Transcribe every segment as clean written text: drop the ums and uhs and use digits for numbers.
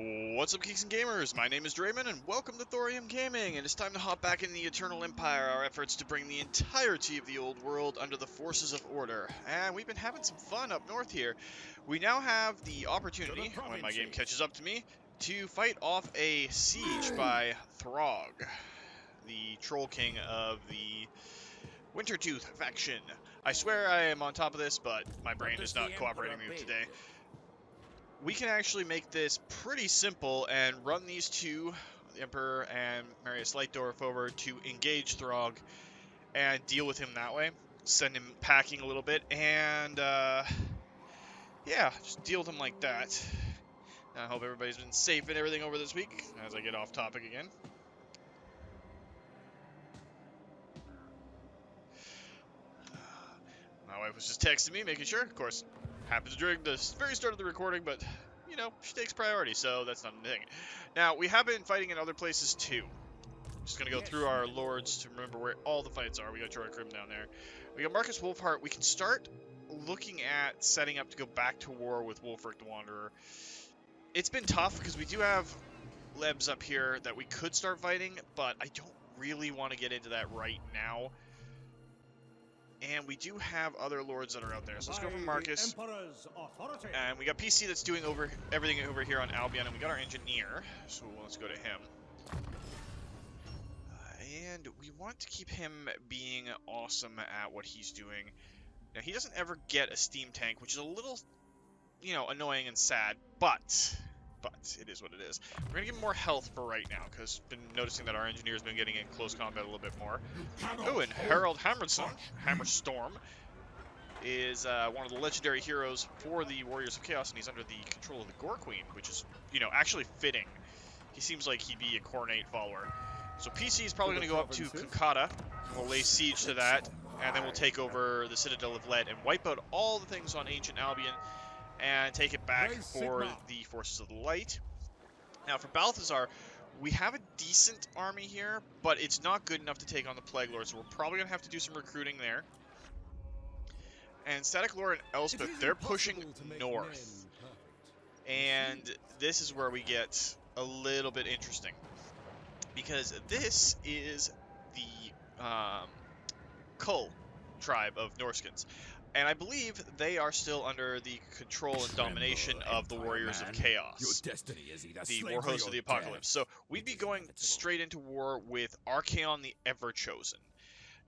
What's up, geeks and gamers? My name is Drementfh, and welcome to Thorium Gaming, and it's time to hop back in the Eternal Empire, our efforts to bring the entirety of the old world under the forces of order. And we've been having some fun up north here. We now have the opportunity, when my game catches up to me, to fight off a siege by Throg, the Troll King of the Wintertooth faction. I swear I am on top of this, but my brain is not cooperating with me today. We can actually make this pretty simple and run these two, the Emperor and Marius Lightdorf, over to engage Throg and deal with him that way. Send him packing a little bit and, yeah, just deal with him like that. I hope everybody's been safe and everything over this week, as I get off topic again. My wife was just texting me, making sure, of course, happens during the very start of the recording, but, you know, she takes priority, so that's not a thing. Now, we have been fighting in other places, too. Just going to go through our lords to remember where all the fights are. We got Jorah Grim down there. We got Marcus Wolfheart. We can start looking at setting up to go back to war with Wulfric the Wanderer. It's been tough, because we do have Lebs up here that we could start fighting, but I don't really want to get into that right now. And we do have other lords that are out there. So let's go for Marcus. And we got PC that's doing everything over here on Albion, and we got our engineer. So let's go to him. And we want to keep him being awesome at what he's doing. Now, he doesn't ever get a steam tank, which is a little, you know, annoying and sad, but it is what it is. We're going to give him more health for right now, because I've been noticing that our engineer's been getting in close combat a little bit more. Oh, and Harold Hammerstorm is one of the legendary heroes for the Warriors of Chaos, and he's under the control of the Gore Queen, which is, you know, actually fitting. He seems like he'd be a Cornate follower. So PC is probably going to go up to Konkata, and we'll lay siege to that, and then we'll take over the Citadel of Lead and wipe out all the things on Ancient Albion, and take it back for the Forces of the Light. Now, for Balthasar, we have a decent army here, but it's not good enough to take on the Plague Lord, so we're probably going to have to do some recruiting there. And Static Lord and Elspeth, they're pushing north. And this is where we get a little bit interesting, because this is the Kull tribe of Norskins. And I believe they are still under the control and domination of the Warriors of Chaos, the War Host of the Apocalypse. So we'd be going straight into war with Archaon the Everchosen.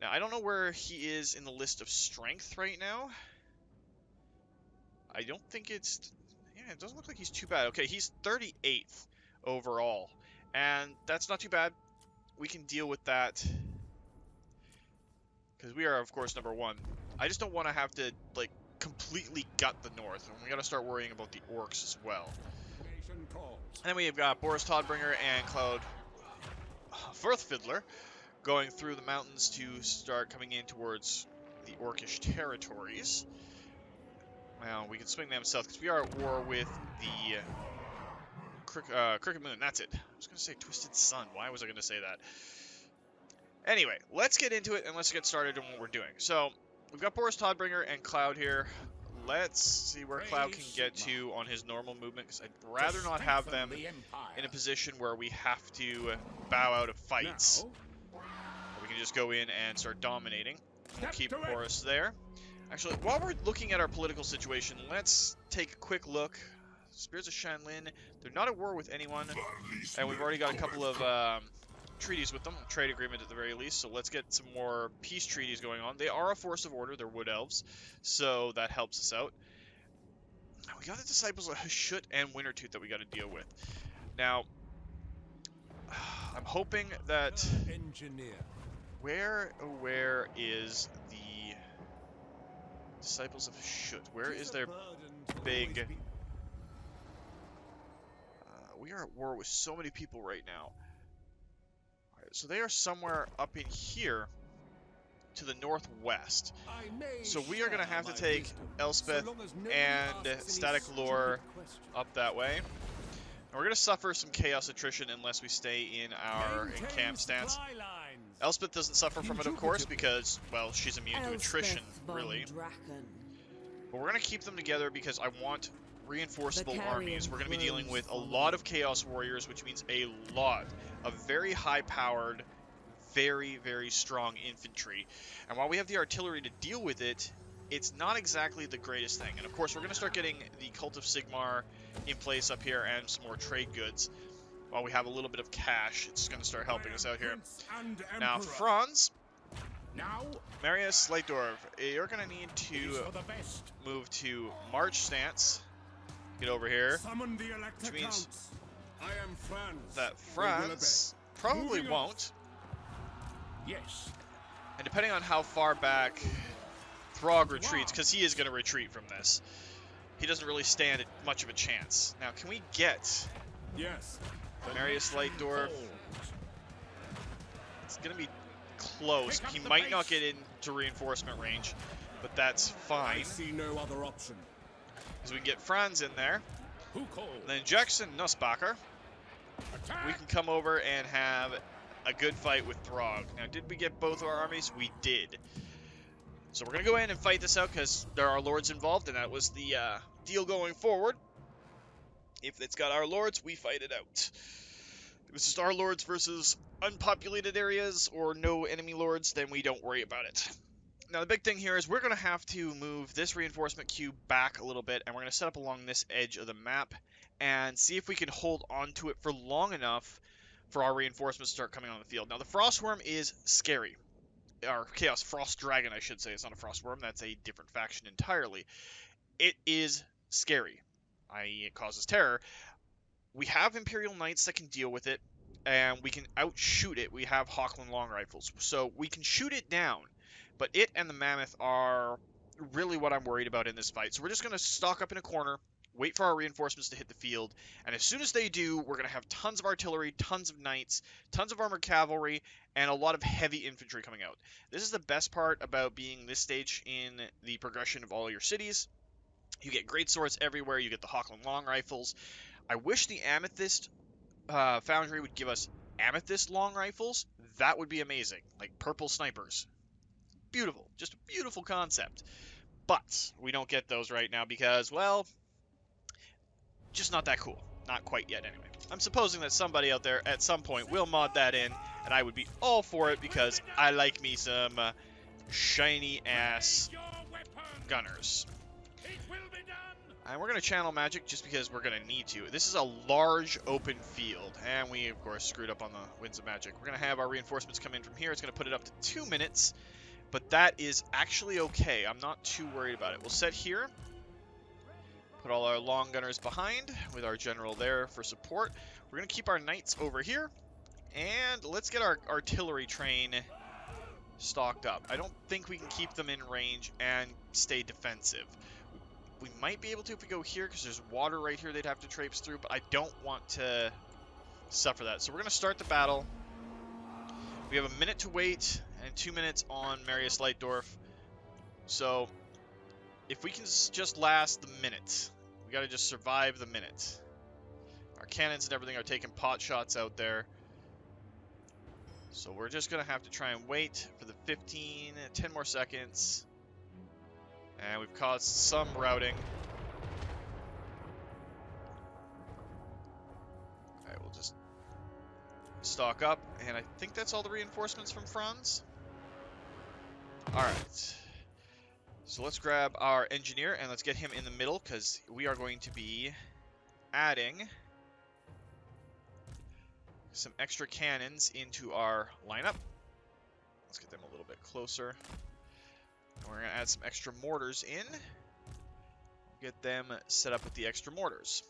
Now, I don't know where he is in the list of strength right now. I don't think it's... Yeah, it doesn't look like he's too bad. Okay, he's 38th overall, and that's not too bad. We can deal with that, because we are, of course, number one. I just don't want to have to, like, completely gut the north, and we got to start worrying about the orcs as well. And then we've got Boris Todbringer and Cloud Firthfiddler going through the mountains to start coming in towards the orcish territories. Well, we can swing them south, because we are at war with the Crooked Moon. That's it. I was going to say Twisted Sun. Why was I going to say that? Anyway, let's get into it, and let's get started on what we're doing. So, we've got Boris Todbringer and Cloud here. Let's see where Cloud can get to on his normal movement, because I'd rather not have them in a position where we have to bow out of fights. We can just go in and start dominating. We'll keep Boris there. Actually, while we're looking at our political situation, let's take a quick look. Spirits of Shanlin, they're not at war with anyone, and we've already got a couple of treaties with them, a trade agreement at the very least, so let's get some more peace treaties going on. They are a force of order, they're wood elves, so that helps us out. We got the Disciples of Hashut and Wintertooth that we got to deal with. Now, I'm hoping that... Where is the Disciples of Hashut? Where is their big... we are at war with so many people right now. So they are somewhere up in here to the northwest. So we are going to have to take Elspeth and Static Lore up that way. And we're going to suffer some chaos attrition unless we stay in our encamp stance. Elspeth doesn't suffer from it, of course, because, well, she's immune to attrition, really. But we're going to keep them together because I want reinforceable armies. We're going to be dealing with a lot of Chaos Warriors, which means a lot of very high-powered, very, very strong infantry. And while we have the artillery to deal with it, it's not exactly the greatest thing. And of course, we're going to start getting the Cult of Sigmar in place up here and some more trade goods. While we have a little bit of cash, it's going to start helping us out here. Now, Franz, Marius Leitdorf, you're going to need to move to March stance. Get over here. Which means that Franz probably won't. Yes. And depending on how far back Throg retreats, because he is going to retreat from this, he doesn't really stand much of a chance. Now, can we get Marius Leitdorf? It's going to be close. He might not get into reinforcement range, but that's fine. I see no other option. Because we can get Franz in there. Who called? Then Jackson Nussbacher. We can come over and have a good fight with Throg. Now, did we get both our armies? We did. So we're going to go in and fight this out because there are lords involved, and that was the deal going forward. If it's got our lords, we fight it out. If it's just our lords versus unpopulated areas or no enemy lords, then we don't worry about it. Now, the big thing here is we're going to have to move this reinforcement queue back a little bit, and we're going to set up along this edge of the map and see if we can hold on to it for long enough for our reinforcements to start coming on the field. Now, the Frostworm is scary. Or Chaos Frost Dragon, I should say. It's not a Frostworm. That's a different faction entirely. It is scary. i.e. it causes terror. We have Imperial Knights that can deal with it, and we can outshoot it. We have Hawkland Long Rifles, so we can shoot it down. But it and the Mammoth are really what I'm worried about in this fight. So we're just going to stock up in a corner, wait for our reinforcements to hit the field, and as soon as they do, we're going to have tons of artillery, tons of knights, tons of armored cavalry, and a lot of heavy infantry coming out. This is the best part about being this stage in the progression of all your cities. You get great swords everywhere, you get the Hawkland Long Rifles. I wish the Amethyst Foundry would give us Amethyst Long Rifles. That would be amazing, like purple snipers. Beautiful, just a beautiful concept. But we don't get those right now because, well, just not that cool. Not quite yet, anyway. I'm supposing that somebody out there at some point will mod that in, and I would be all for it because I like me some shiny-ass gunners. And we're going to channel magic just because we're going to need to. This is a large open field, and we, of course, screwed up on the Winds of Magic. We're going to have our reinforcements come in from here. It's going to put it up to 2 minutes, but that is actually okay. I'm not too worried about it. We'll set here. Put all our long gunners behind with our general there for support. We're going to keep our knights over here. And let's get our artillery train stocked up. I don't think we can keep them in range and stay defensive. We might be able to if we go here because there's water right here they'd have to traipse through, but I don't want to suffer that. So we're going to start the battle. We have a minute to wait and 2 minutes on Marius Leitdorf. So if we can just last the minute, we got to just survive the minute. Our cannons and everything are taking pot shots out there. So we're just going to have to try and wait for the 10 more seconds. And we've caused some routing. Alright, we'll just stock up. And I think that's all the reinforcements from Franz. Alright. So let's grab our engineer and let's get him in the middle because we are going to be adding some extra cannons into our lineup. Let's get them a little bit closer. And we're going to add some extra mortars in. Get them set up with the extra mortars.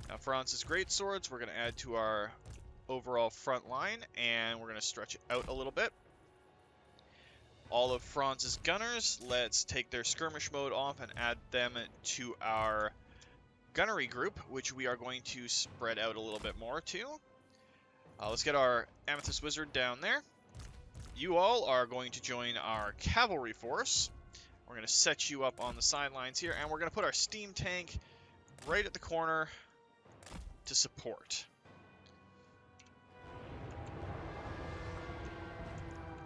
Now Franz's great swords we're going to add to our overall front line, and we're going to stretch it out a little bit. All of Franz's gunners, let's take their skirmish mode off and add them to our gunnery group, which we are going to spread out a little bit more too. Let's get our Amethyst Wizard down there. You all are going to join our cavalry force. We're going to set you up on the sidelines here, and we're going to put our steam tank right at the corner to support.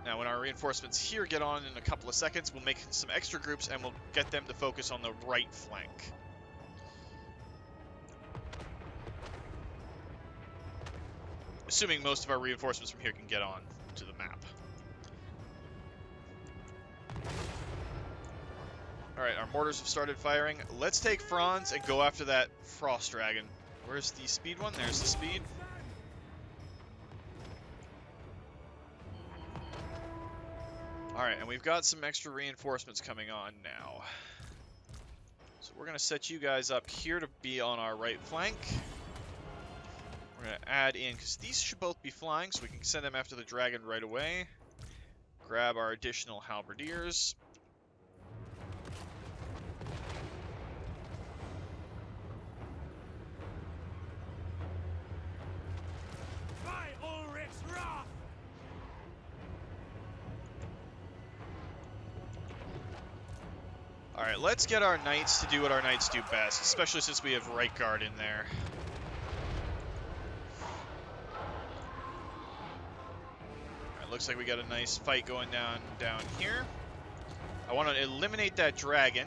Now, when our reinforcements here get on in a couple of seconds, we'll make some extra groups, and we'll get them to focus on the right flank. assuming most of our reinforcements from here can get on to the map. Alright, our mortars have started firing. Let's take Franz and go after that frost dragon. Where's the speed one? There's the speed. Alright, and we've got some extra reinforcements coming on now. So we're going to set you guys up here to be on our right flank. We're going to add in, because these should both be flying, so we can send them after the dragon right away. Grab our additional halberdiers. Alright, let's get our knights to do what our knights do best, especially since we have right guard in there. Alright, looks like we got a nice fight going down here. I want to eliminate that dragon,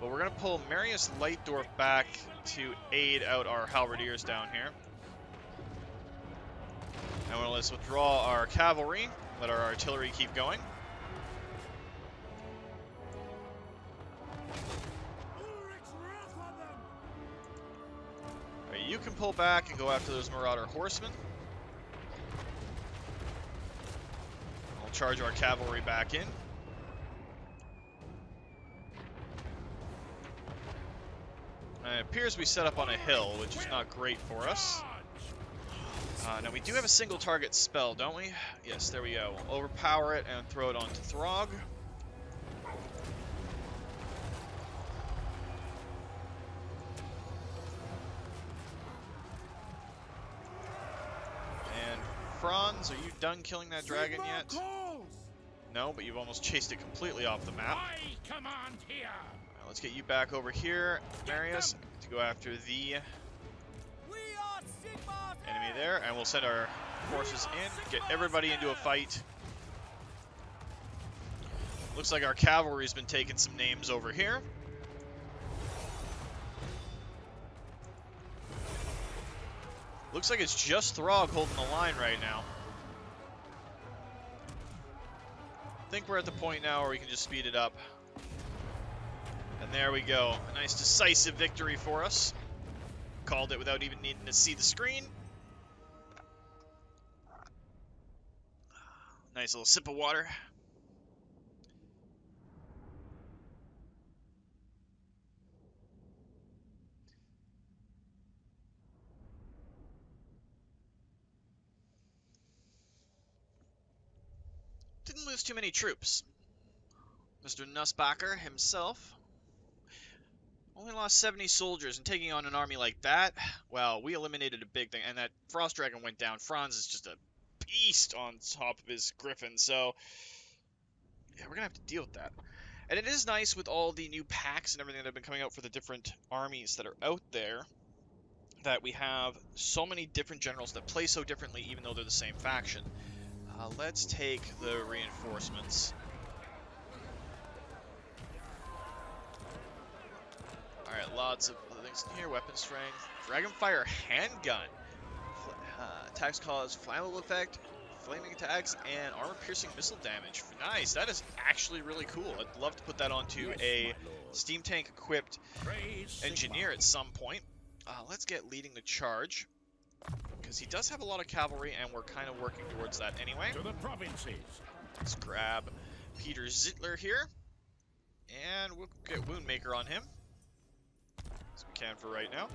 but we're going to pull Marius Lightdorf back to aid out our halberdiers down here. And let's withdraw our cavalry, let our artillery keep going. You can pull back and go after those Marauder horsemen. We'll charge our cavalry back in. It appears we set up on a hill, which is not great for us. Now we do have a single target spell, don't we? Yes, there we go. We'll overpower it and throw it onto Throg. Franz, are you done killing that dragon yet? No, but you've almost chased it completely off the map. Let's get you back over here, Marius, to go after the enemy there, and we'll send our forces in, get everybody into a fight. Looks like our cavalry's been taking some names over here. Looks like it's just Throg holding the line right now. I think we're at the point now where we can just speed it up. And there we go. A nice decisive victory for us. Called it without even needing to see the screen. Nice little sip of water. Didn't lose too many troops. Mr. Nussbacher himself only lost 70 soldiers, and taking on an army like that, well, we eliminated a big thing, and that Frost Dragon went down. Franz is just a beast on top of his Griffin, so yeah, we're gonna have to deal with that. And it is nice with all the new packs and everything that have been coming out for the different armies that are out there, that we have so many different generals that play so differently even though they're the same faction. Let's take the reinforcements. Alright, lots of other things in here. Weapon strength, Dragonfire handgun, attacks cause flammable effect, flaming attacks, and armor-piercing missile damage. Nice, that is actually really cool. I'd love to put that onto a steam tank-equipped engineer at some point. Let's get leading the charge, because he does have a lot of cavalry, and we're kind of working towards that anyway. To the provinces. Let's grab Peter Zittler here, and we'll get Woundmaker on him, as we can for right now.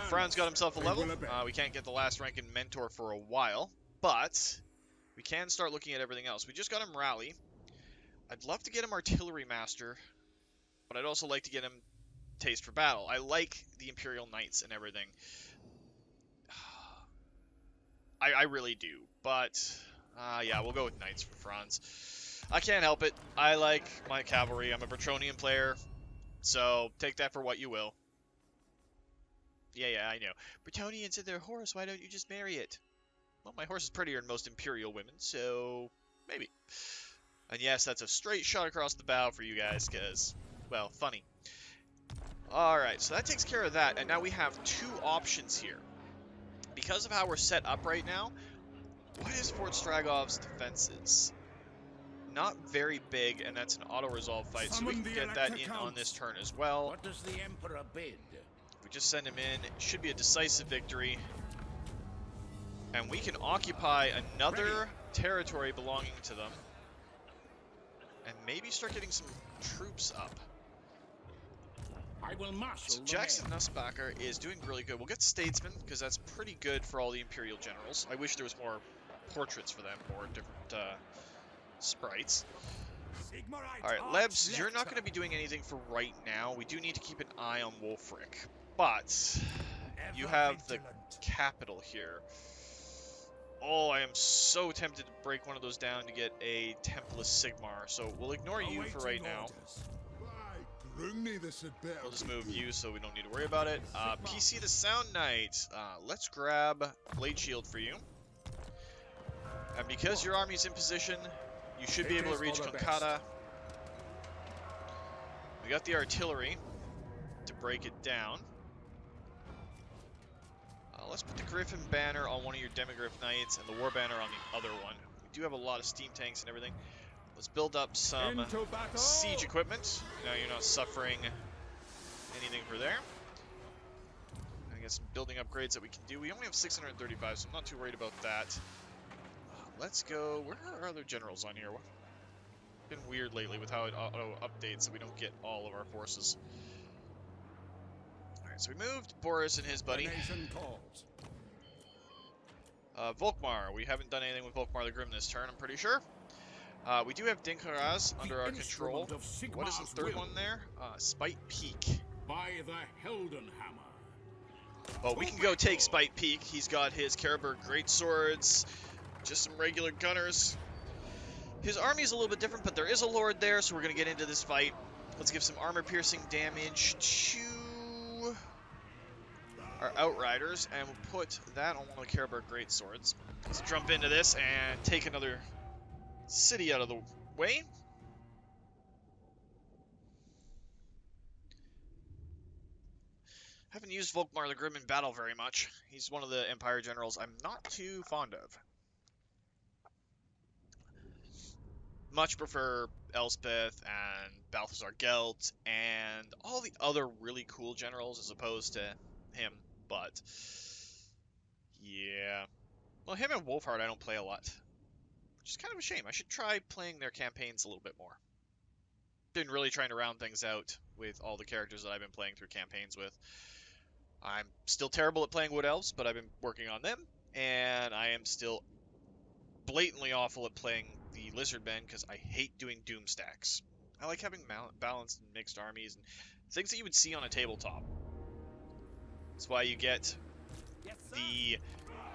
Franz got himself a level. We can't get the last rank in Mentor for a while, but we can start looking at everything else. We just got him Rally. I'd love to get him Artillery Master, but I'd also like to get him Taste for Battle. I like the Imperial Knights and everything. I really do, but yeah, we'll go with Knights for Franz. I can't help it. I like my cavalry. I'm a Bretonnian player, so take that for what you will. Yeah, I know. Bretonnians and their horse, why don't you just marry it? Well, my horse is prettier than most Imperial women, so maybe. And yes, that's a straight shot across the bow for you guys, because, well, funny. Alright, so that takes care of that, and now we have two options here. because of how we're set up right now, what is Fort Stragov's defenses? Not very big, and that's an auto-resolve fight, so we can get that in on this turn as well. What does the Emperor bid? If we just send him in, it should be a decisive victory. And we can occupy another territory belonging to them. And maybe start getting some troops up. I will marshal So Jackson Nussbacher is doing really good. We'll get Statesman, because that's pretty good for all the Imperial Generals. I wish there was more portraits for them, or different sprites. Alright, Lebs, you're not going to be doing anything for right now. We do need to keep an eye on Wulfric. But you have the capital here. Oh, I am so tempted to break one of those down to get a Templus Sigmar. So we'll ignore you for right now. We'll just move you so we don't need to worry about it. PC the Sound Knight. Let's grab Blade Shield for you. And because your army's in position, you should be able to reach Konkata. We got the artillery to break it down. Let's put the Griffin banner on one of your Demigryph Knights and the War banner on the other one. We do have a lot of steam tanks and everything. Let's build up some siege equipment. Now you're not suffering anything for there. I guess some building upgrades that we can do. We only have 635, so I'm not too worried about that. Let's go. Where are our other generals on here? It's been weird lately with how it auto updates so we don't get all of our forces. Alright, so we moved Boris and his buddy. Volkmar. We haven't done anything with Volkmar the Grim this turn, I'm pretty sure. We do have Dinkaraz under our control. What is the third one there? Spite Peak. By the Heldenhammer. Well, we can go take Spite Peak. He's got his Karaberg Greatswords, just some regular gunners. His army is a little bit different, but there is a lord there, so we're going to get into this fight. Let's give some armor-piercing damage to our Outriders, and we'll put that on one of the Karaberg Greatswords. Let's jump into this and take another city out of the way. Haven't used Volkmar the Grim in battle very much. He's one of the Empire generals I'm not too fond of. Much prefer Elspeth and Balthasar Gelt and all the other really cool generals as opposed to him, but yeah. Well, him and Wolfhard I don't play a lot, which is kind of a shame. I should try playing their campaigns a little bit more. Been really trying to round things out with all the characters that I've been playing through campaigns with. I'm still terrible at playing Wood Elves, but I've been working on them, and I am still blatantly awful at playing the Lizardmen because I hate doing Doom stacks. I like having balanced and mixed armies and things that you would see on a tabletop. That's why you get the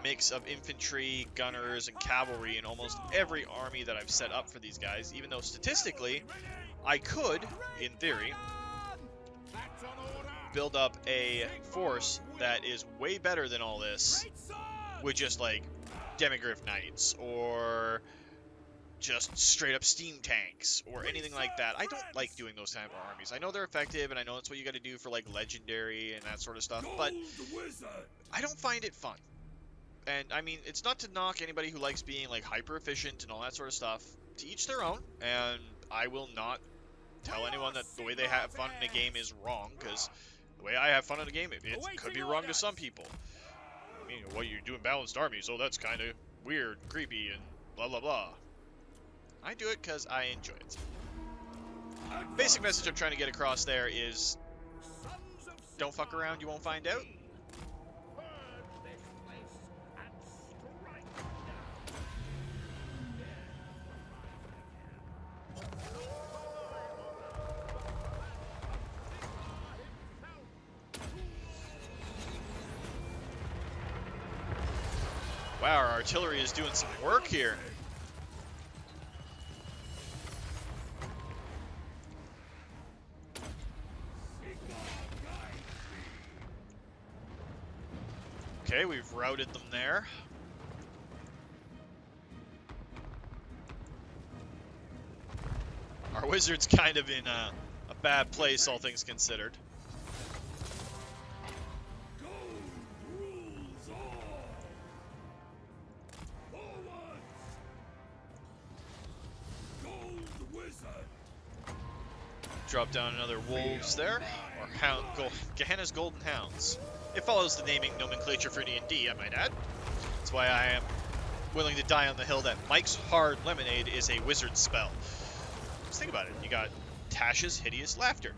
mix of infantry, gunners, and cavalry in almost every army that I've set up for these guys, even though statistically I could, in theory, build up a force that is way better than all this with just like Demigryph Knights or just straight up steam tanks or anything like that. I don't like doing those type of armies. I know they're effective and I know that's what you got to do for like legendary and that sort of stuff, but I don't find it fun. And I mean, it's not to knock anybody who likes being like hyper efficient and all that sort of stuff. To each their own, and I will not tell anyone that the way they have fun in a game is wrong, because the way I have fun in a game, it could be wrong to some people. I mean, well, you're doing balanced armies, so that's kind of weird, creepy, and blah blah blah. I do it because I enjoy it. Basic message I'm trying to get across there is, don't fuck around, you won't find out. Wow, our artillery is doing some work here. Okay, we've routed them there. Our wizard's kind of in a bad place, all things considered. Drop down another wolves there, or Gehenna's Golden Hounds. It follows the naming nomenclature for D&D, I might add. That's why I am willing to die on the hill that Mike's Hard Lemonade is a wizard spell. Just think about it. You got Tash's Hideous Laughter,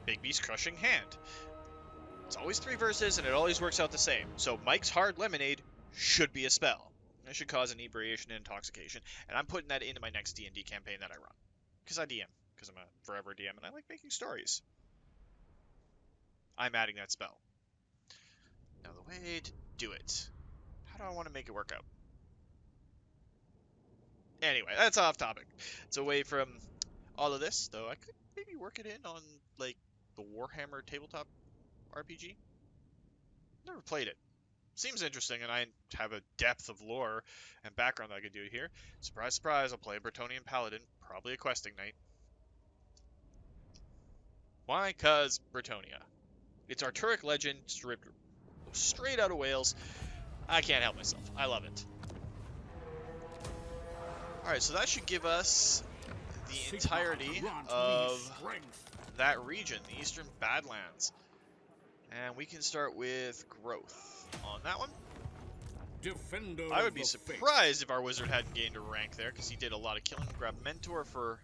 Bigby's Crushing Hand. It's always 3 verses, and it always works out the same. So Mike's Hard Lemonade should be a spell. It should cause inebriation and intoxication, and I'm putting that into my next D&D campaign that I run. Because I DM. Because I'm a forever DM, and I like making stories. I'm adding that spell. Now the way to do it. How do I want to make it work out? Anyway, that's off topic. It's away from all of this, though I could maybe work it in on, like, the Warhammer tabletop RPG. Never played it. Seems interesting, and I have a depth of lore and background that I could do here. Surprise, surprise, I'll play a Bretonnian Paladin, probably a questing knight. Why? Because Bretonnia. It's Arturic legend stripped straight out of Wales. I can't help myself. I love it. Alright, so that should give us the entirety of that region, the Eastern Badlands. And we can start with growth on that one. I would be surprised if our wizard hadn't gained a rank there, because he did a lot of killing. Grab Mentor for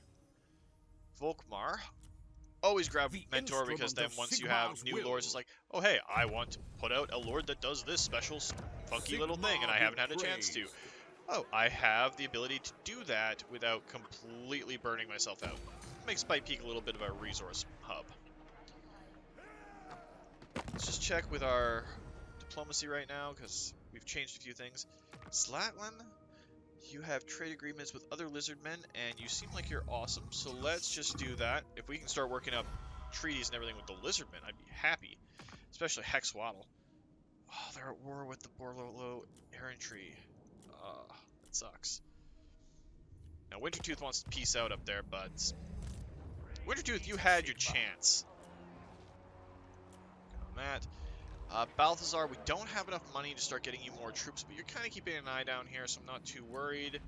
Volkmar. Always grab Mentor, because then once you have new lords, it's like, oh hey, I want to put out a lord that does this special funky little thing, and I haven't had a chance to. Oh, I have the ability to do that without completely burning myself out. Makes Spite Peak a little bit of a resource hub. Let's just check with our diplomacy right now, because we've changed a few things. Slatland, you have trade agreements with other lizardmen, and you seem like you're awesome, so let's just do that. If we can start working up treaties and everything with the lizardmen, I'd be happy. Especially Hexwaddle. Oh, they're at war with the Borlolo Errantry. That sucks. Now, Wintertooth wants to peace out up there, but... Wintertooth, you had your chance. Got on that. Balthasar, we don't have enough money to start getting you more troops, but you're kind of keeping an eye down here, so I'm not too worried.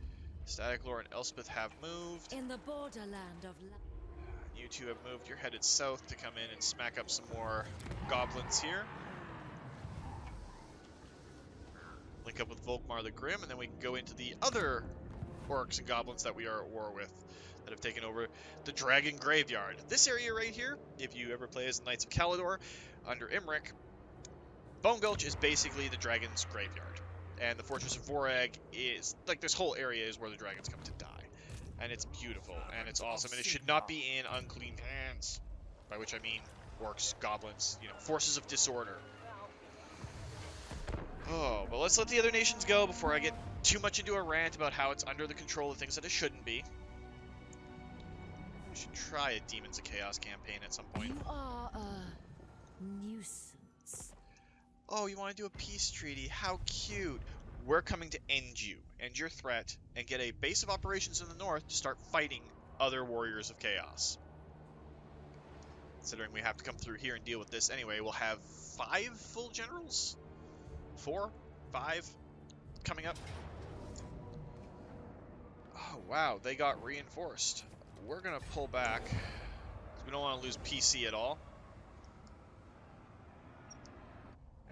Static Lore and Elspeth have moved. In the borderland of you two have moved. You're headed south to come in and smack up some more goblins here. Link up with Volkmar the Grim, and then we can go into the other orcs and goblins that we are at war with that have taken over the Dragon Graveyard. This area right here, if you ever play as the Knights of Caledor under Imric, Bone Gulch is basically the dragon's graveyard. And the Fortress of Vorag is, like, this whole area is where the dragons come to die. And it's beautiful, and it's awesome, and it should not be in unclean hands. By which I mean orcs, goblins, you know, forces of disorder. Oh, but let's let the other nations go before I get too much into a rant about how it's under the control of things that it shouldn't be. We should try a Demons of Chaos campaign at some point. you are a nuisance. Oh, you want to do a peace treaty? How cute. We're coming to end you, end your threat, and get a base of operations in the north to start fighting other warriors of chaos. Considering we have to come through here and deal with this anyway, we'll have 5 full generals? 4? 5? Coming up. Oh, wow, they got reinforced. We're going to pull back, because we don't want to lose PC at all.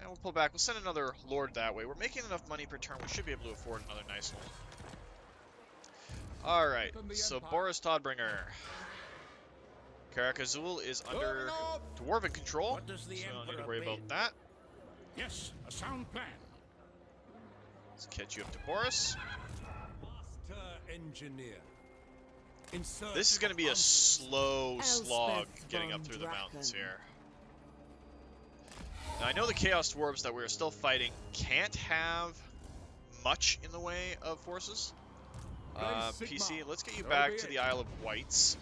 And we'll pull back. We'll send another lord that way. We're making enough money per turn. We should be able to afford another nice one. Alright, so Boris Todbringer. Karakazul is under dwarven control, so we don't need to worry about that. Yes, a sound plan. Let's catch you up to Boris. Master engineer. This is going to be a slow slog Elspeth getting up von through the mountains Draken. here. Now, I know the Chaos Dwarves that we're still fighting can't have much in the way of forces. PC, let's get you back to the Isle of Wights.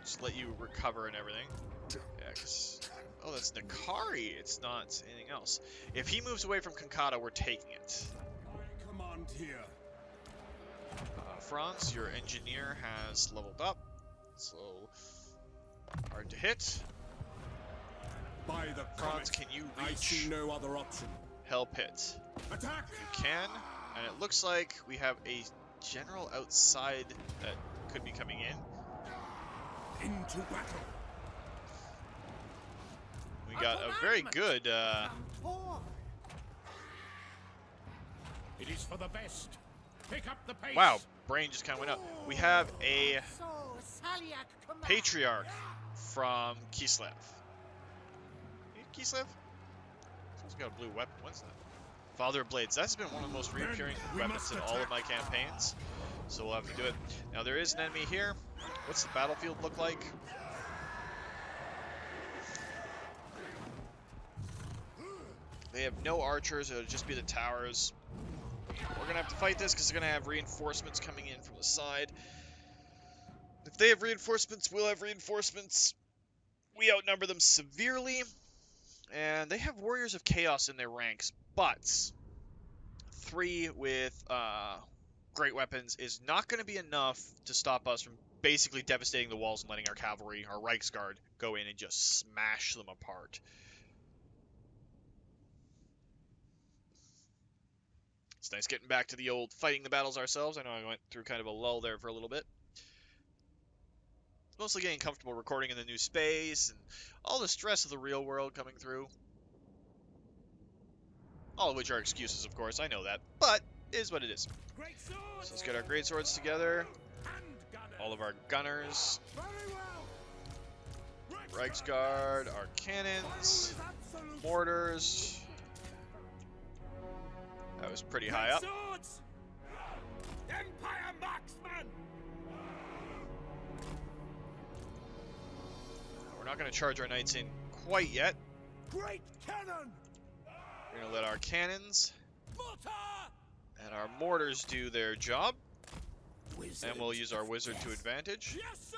Just let you recover and everything. Yeah, 'cause... Oh, that's Nakari. It's not anything else. If he moves away from Kankata, we're taking it. I command here. Franz, your engineer has leveled up. So, hard to hit. By the Franz, comet, can you I reach see no other option. Hell Pit? Attack! You can, and it looks like we have a general outside that could be coming in. Into battle. We got a very good, It is for the best. Pick up the pace. wow, brain just kind of went up. We have a patriarch from Kislev. Kislev? He's got a blue weapon. What's that? Father of Blades. That's been one of the most reappearing weapons in all of my campaigns. So we'll have to do it. Now there is an enemy here. What's the battlefield look like? They have no archers. It'll just be the towers. We're going to have to fight this because they're going to have reinforcements coming in from the side. If they have reinforcements, we'll have reinforcements. We outnumber them severely. And they have Warriors of Chaos in their ranks. But 3 with great weapons is not going to be enough to stop us from basically devastating the walls and letting our cavalry, our Reichsguard, go in and just smash them apart. It's nice getting back to the old fighting the battles ourselves. I know I went through kind of a lull there for a little bit. Mostly getting comfortable recording in the new space and all the stress of the real world coming through. All of which are excuses, of course, I know that, but it is what it is. So let's get our great swords together. All of our gunners. Reichsguard, our cannons, mortars. That was pretty high up. Empire marksman. We're not going to charge our knights in quite yet. Great cannon. We're going to let our cannons Mortar. and our mortars do their job. Wizard. And we'll use our wizard to advantage. Yes, sir.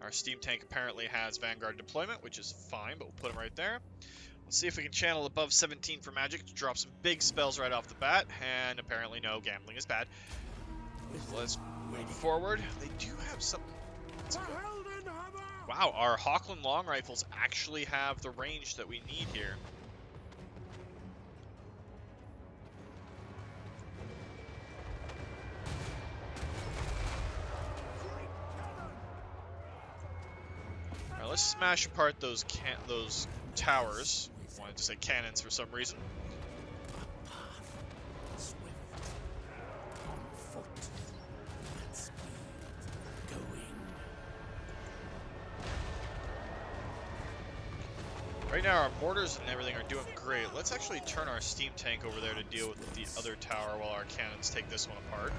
Our steam tank apparently has Vanguard deployment, which is fine, but we'll put him right there. Let's see if we can channel above 17 for magic to drop some big spells right off the bat. And apparently no, gambling is bad. So let's move forward. They do have something. Wow, our Hochland long rifles actually have the range that we need here. Alright, let's smash apart those towers. I wanted to say cannons for some reason. Right now our mortars and everything are doing great. Let's actually turn our steam tank over there to deal with the other tower while our cannons take this one apart.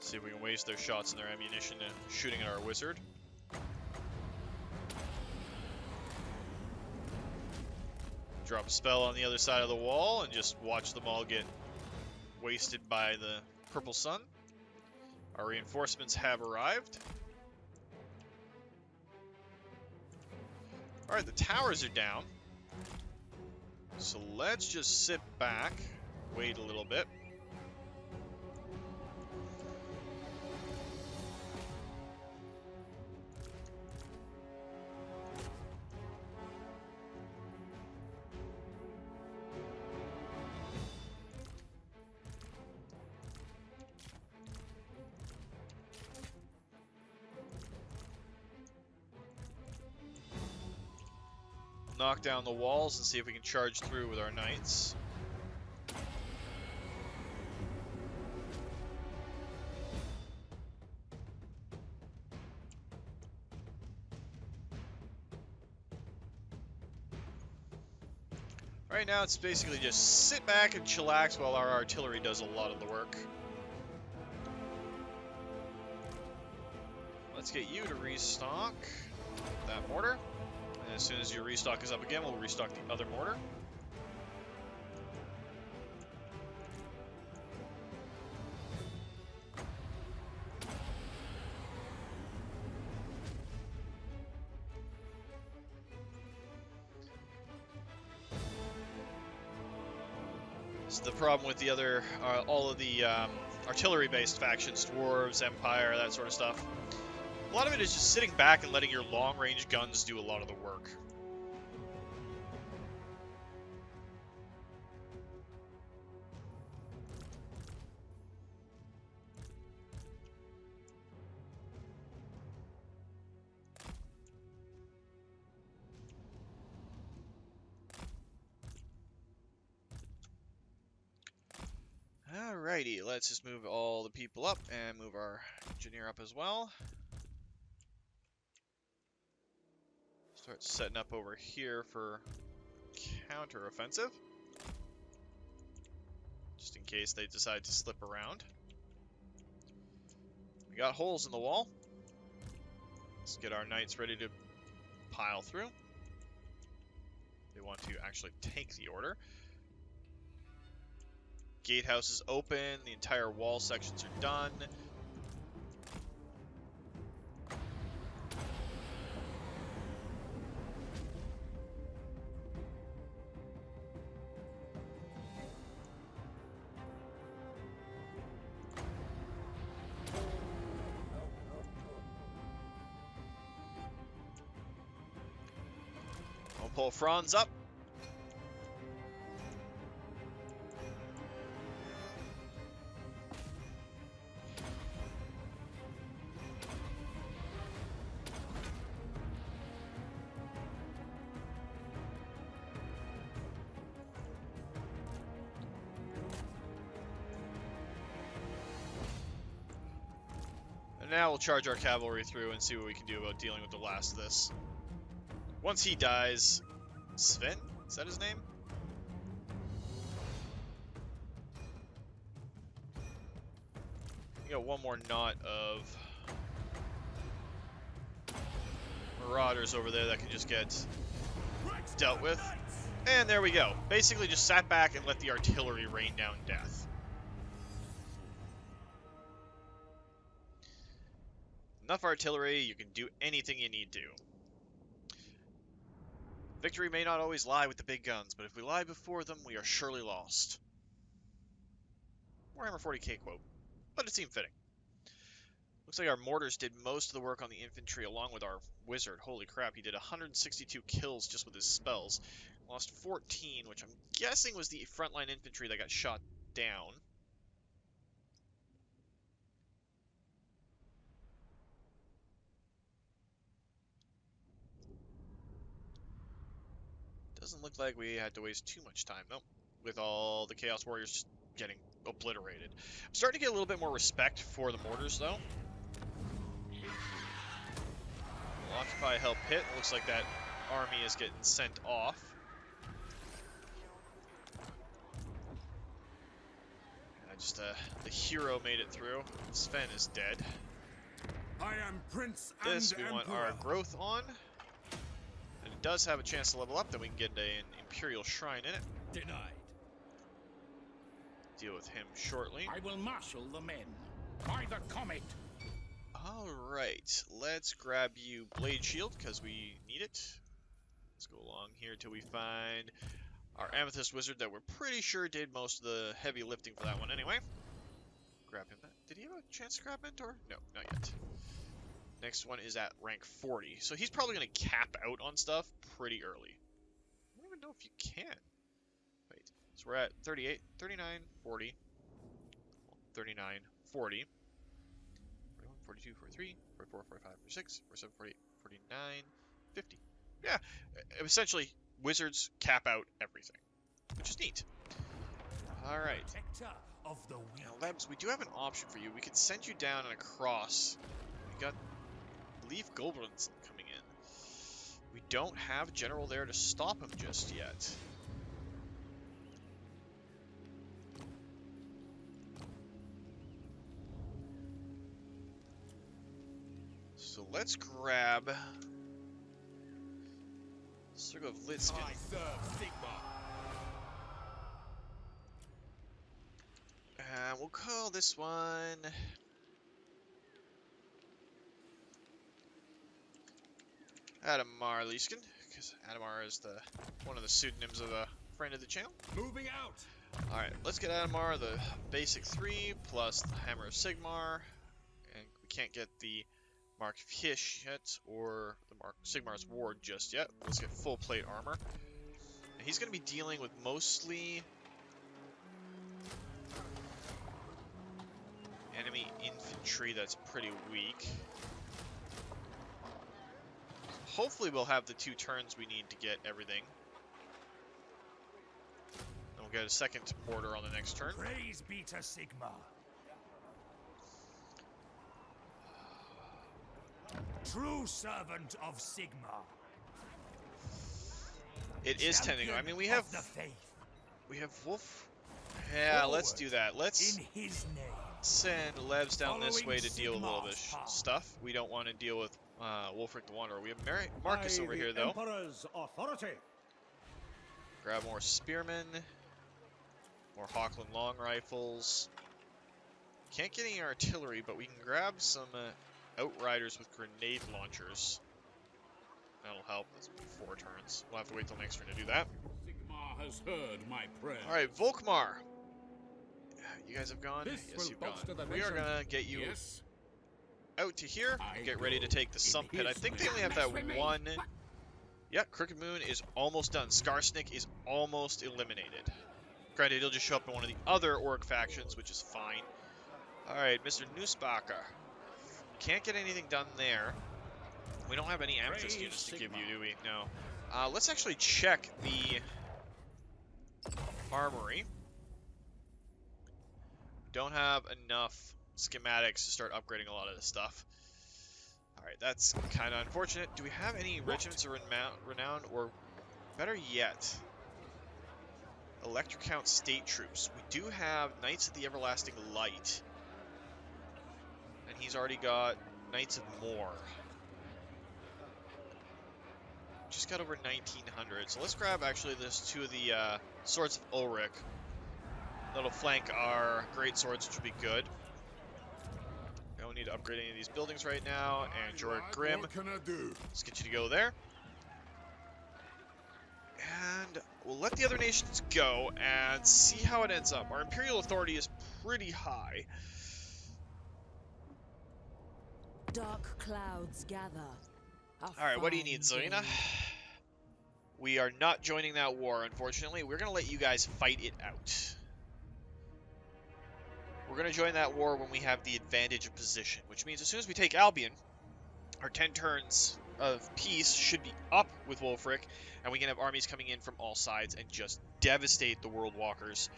See if we can waste their shots and their ammunition shooting at our wizard. Drop a spell on the other side of the wall and just watch them all get wasted by the purple sun. Our reinforcements have arrived. Alright, the towers are down. So let's just sit back, wait a little bit. Knock down the walls and see if we can charge through with our knights. Right now it's basically just sit back and chillax while our artillery does a lot of the work. Let's get you to restock that mortar. And as soon as your restock is up again, we'll restock the other mortar. This is the problem with the other, all of the artillery-based factions, dwarves, empire, that sort of stuff. A lot of it is just sitting back and letting your long-range guns do a lot of the work. Alrighty, let's just move all the people up and move our engineer up as well. Start setting up over here for counter-offensive. Just in case they decide to slip around. We got holes in the wall. Let's get our knights ready to pile through. They want to actually take the order. Gatehouse is open. The entire wall sections are done. I'll pull Franz up. And now we'll charge our cavalry through and see what we can do about dealing with the last of this. Once he dies, Sven? Is that his name? We got one more knot of marauders over there that can just get dealt with. And there we go. Basically just sat back and let the artillery rain down death. Enough artillery, you can do anything you need to. Victory may not always lie with the big guns, but if we lie before them, we are surely lost. Warhammer 40k quote, but it seemed fitting. Looks like our mortars did most of the work on the infantry along with our wizard. Holy crap, he did 162 kills just with his spells. Lost 14, which I'm guessing was the frontline infantry that got shot down. Doesn't look like we had to waste too much time, though, with all the Chaos Warriors just getting obliterated. I'm starting to get a little bit more respect for the mortars, though. We'll occupy help hit. It looks like that army is getting sent off. And I just, the hero made it through. Sven is dead. I am Prince and This, we want our Emperor. growth on. And it does have a chance to level up, then we can get an Imperial Shrine in it. Denied. Deal with him shortly. I will marshal the men. By the comet. Alright, let's grab you Blade Shield, because we need it. Let's go along here till we find our Amethyst Wizard that we're pretty sure did most of the heavy lifting for that one anyway. Grab him. Did he have a chance to grab Mentor? No, not yet. Next one is at rank 40, so he's probably going to cap out on stuff pretty early. I don't even know if you can. Wait, so we're at 38, 39, 40, 39, 40, 41, 42, 43, 44, 45, 46, 47, 48, 49, 50. Yeah, essentially, wizards cap out everything, which is neat. Alright. Protector of the weak. Now, Lebs, we do have an option for you. We could send you down and across. We got Leaf Goldbranson coming in. We don't have General there to stop him just yet. So let's grab Circle of Litskin. I serve Sigma. We'll call this one Adamar Leeskin, because Adamar is one of the pseudonyms of a friend of the channel. Moving out. Alright, let's get Adamar, the basic 3, plus the Hammer of Sigmar, and we can't get the Mark of Hish yet, or the Mark Sigmar's Ward just yet. Let's get full plate armor. And he's going to be dealing with mostly enemy infantry that's pretty weak. Hopefully we'll have the 2 turns we need to get everything. And we'll get a second order on the next turn. Praise be to Sigma. True servant of Sigma. It is tending. I mean, we have Champion of the faith. Wolf. Yeah, let's do that. Let's In his name. send Levs down this way to deal with all Following this Sigmar's stuff. We don't want to deal with Wulfric the Wanderer. We have Marcus over here, though. Emperor's authority. Grab more spearmen. More Hawkland long rifles. Can't get any artillery, but we can grab some outriders with grenade launchers. That'll help. That's 4 turns. We'll have to wait till next turn to do that. Sigmar has heard my prayer. Alright, Volkmar. You guys have gone? This Yes, will you've bolster gone. the We are nation. gonna get you Yes. out to here and I get ready to go take the in sump pit. I his think they name. only have that one. Yeah, Crooked Moon is almost done. Skarsnik is almost eliminated. Granted, he'll just show up in one of the other orc factions, which is fine. Alright, Mr. Nussbacher. Can't get anything done there. We don't have any amethyst Praise units to give you, Sigmar. do we? No. Let's actually check the armory. Don't have enough schematics to start upgrading a lot of this stuff. Alright, that's kind of unfortunate. Do we have any regiments of renown, or better yet, Elector Count state troops? We do have Knights of the Everlasting Light. And he's already got Knights of More. Just got over 1900. So let's grab actually this 2 of the Swords of Ulrich. That'll flank our great swords, which will be good. I don't need to upgrade any of these buildings right now. And Jorah Grim, What can I do? let's get you to go there. And we'll let the other nations go and see how it ends up. Our Imperial authority is pretty high. Dark clouds gather. Alright, what do you need, Zelina? We are not joining that war, unfortunately. We're going to let you guys fight it out. We're going to join that war when we have the advantage of position, which means as soon as we take Albion, our 10 turns of peace should be up with Wulfric, and we can have armies coming in from all sides and just devastate the World Walkers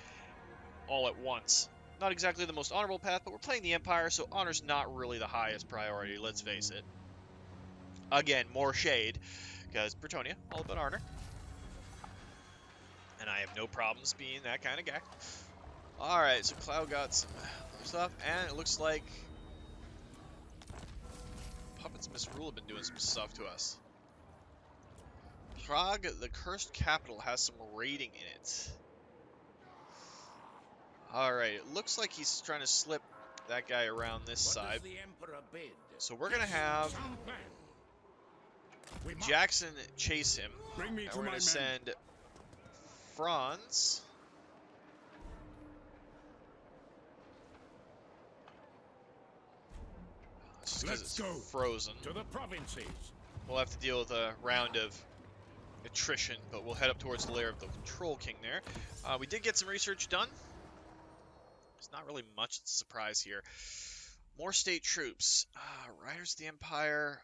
all at once. Not exactly the most honorable path, but we're playing the Empire, so honor's not really the highest priority, let's face it. Again, more shade, because Bretonnia, all about honor. And I have no problems being that kind of guy. Alright, so Cloud got some stuff, and it looks like Puppets Misrule have been doing some stuff to us. Prague, the cursed capital, has some raiding in it. Alright, it looks like he's trying to slip that guy around this side. The Emperor bid? So we're going to have Sound plan. We march. Jackson chase him. Bring me And to we're my going to men. send Franz. Just 'cause Let's it's go. frozen. To the provinces. We'll have to deal with a round of attrition, but we'll head up towards the lair of the Troll King there. We did get some research done. There's not really much that's a surprise here. More state troops. Riders of the Empire.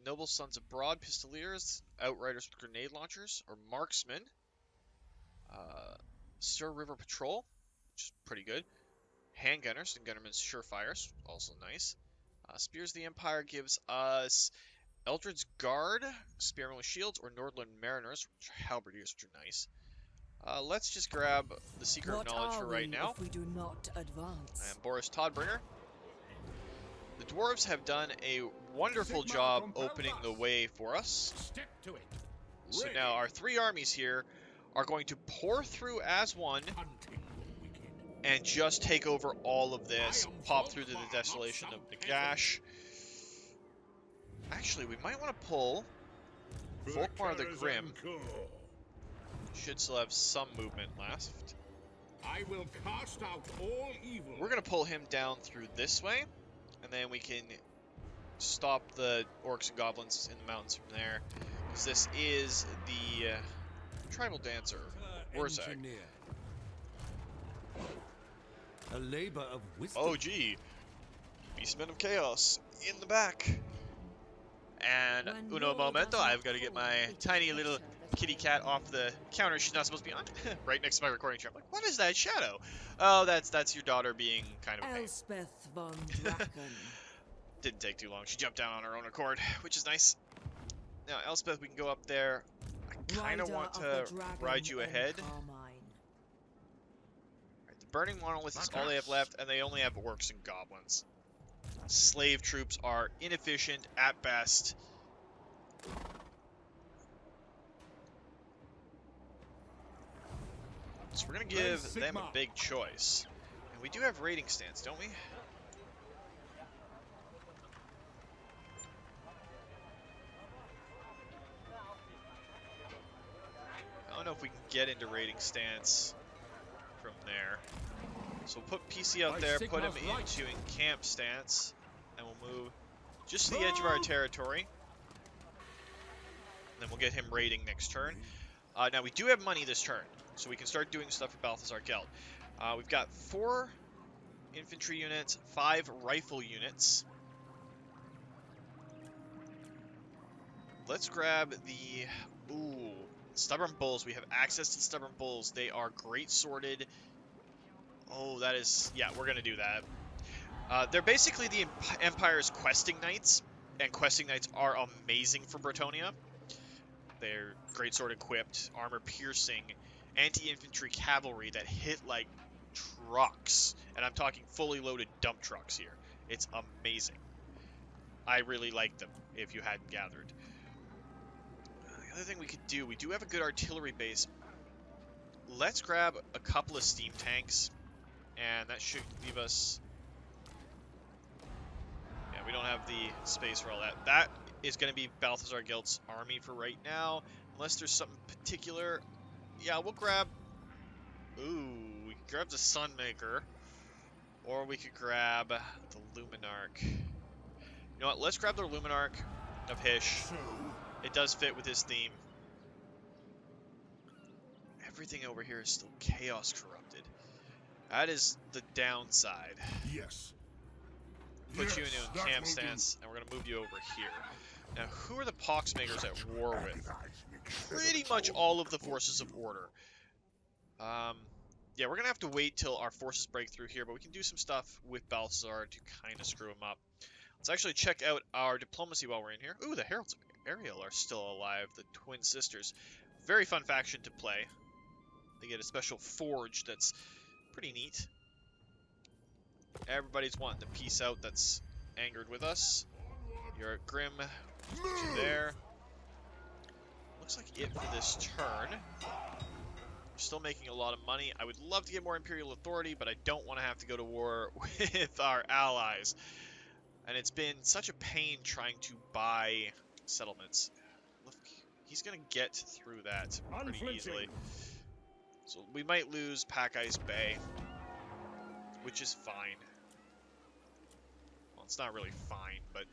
Noble Sons of Broad, Pistoliers. Outriders with grenade launchers, or marksmen. Stir River Patrol, which is pretty good. Handgunners and Gunnerman's Surefires, also nice. Spears of the Empire gives us Eldred's Guard, Spearmen with Shields, or Nordland Mariners, which are halberdiers, which are nice. Let's just grab the Seeker of What Knowledge are for right we now. if we do not advance? And Boris Todbringer. The dwarves have done a wonderful Sigmar job compels opening us. the way for us. Step to it. So Ready. now our 3 armies here are going to pour through as one Hunting the wicked. and just take over all of this. I am Pop through to the Volkmar, not desolation of some Nagash. Actually, we might want to pull Volkmar the Grim. Should still have some movement left. I will cast out all evil. We're going to pull him down through this way, and then we can stop the orcs and goblins in the mountains from there. Because this is the tribal dancer, Warzag. Engineer. A labor of wisdom. Oh, gee. Beastmen of Chaos in the back. And When uno war momento, does not I've got to get fall my with tiny pressure, little the kitty cat off the counter she's not supposed to be on, right next to my recording chair. I'm like, what is that shadow? Oh, that's your daughter being kind of a pain. Elspeth von Draken. Didn't take too long. She jumped down on her own accord, which is nice. Now, Elspeth, we can go up there. I kind of want to ride you ahead. Right, the Burning Monolith is all they have left, and they only have orcs and goblins. Slave troops are inefficient at best. So we're going to give them a big choice. And we do have raiding stance, don't we? I don't know if we can get into raiding stance from there. So we'll put PC out there, put him into encamp stance, and we'll move just to the edge of our territory. And then we'll get him raiding next turn. Now we do have money this turn, so we can start doing stuff for Balthasar Gelt. We've got 4 infantry units, 5 rifle units. Let's grab the... Ooh, Stubborn Bulls. We have access to the Stubborn Bulls. They are great sorted. Oh, that is... Yeah, we're going to do that. They're basically the Empire's questing knights, and questing knights are amazing for Bretonnia. They're great sword equipped, armor piercing, anti-infantry cavalry that hit like trucks. And I'm talking fully loaded dump trucks here. It's amazing. I really like them, if you hadn't gathered. The other thing we could do, we do have a good artillery base. Let's grab a couple of steam tanks, and that should leave us... Yeah, we don't have the space for all that. That is going to be Balthasar Gelt's army for right now, unless there's something particular. Yeah, we'll grab... Ooh, we could grab the Sunmaker, or we could grab the Luminarch. You know what, let's grab the Luminarch of Hish. It does fit with his theme. Everything over here is still chaos corrupted. That is the downside. Yes. Put you into a camp stance, and we're going to move you over here. Now, who are the Poxmakers at war with? Pretty much all of the forces of order. Yeah, we're going to have to wait till our forces break through here, but we can do some stuff with Balthasar to kind of screw him up. Let's actually check out our diplomacy while we're in here. Ooh, the Heralds of Ariel are still alive, the twin sisters. Very fun faction to play. They get a special forge that's pretty neat. Everybody's wanting to peace out that's angered with us. You're at Grim. Put you there. Looks like it for this turn. We're still making a lot of money. I would love to get more Imperial authority, but I don't want to have to go to war with our allies. And it's been such a pain trying to buy settlements. Look, he's going to get through that pretty easily. So we might lose Pack Ice Bay, which is fine. Well, it's not really fine, but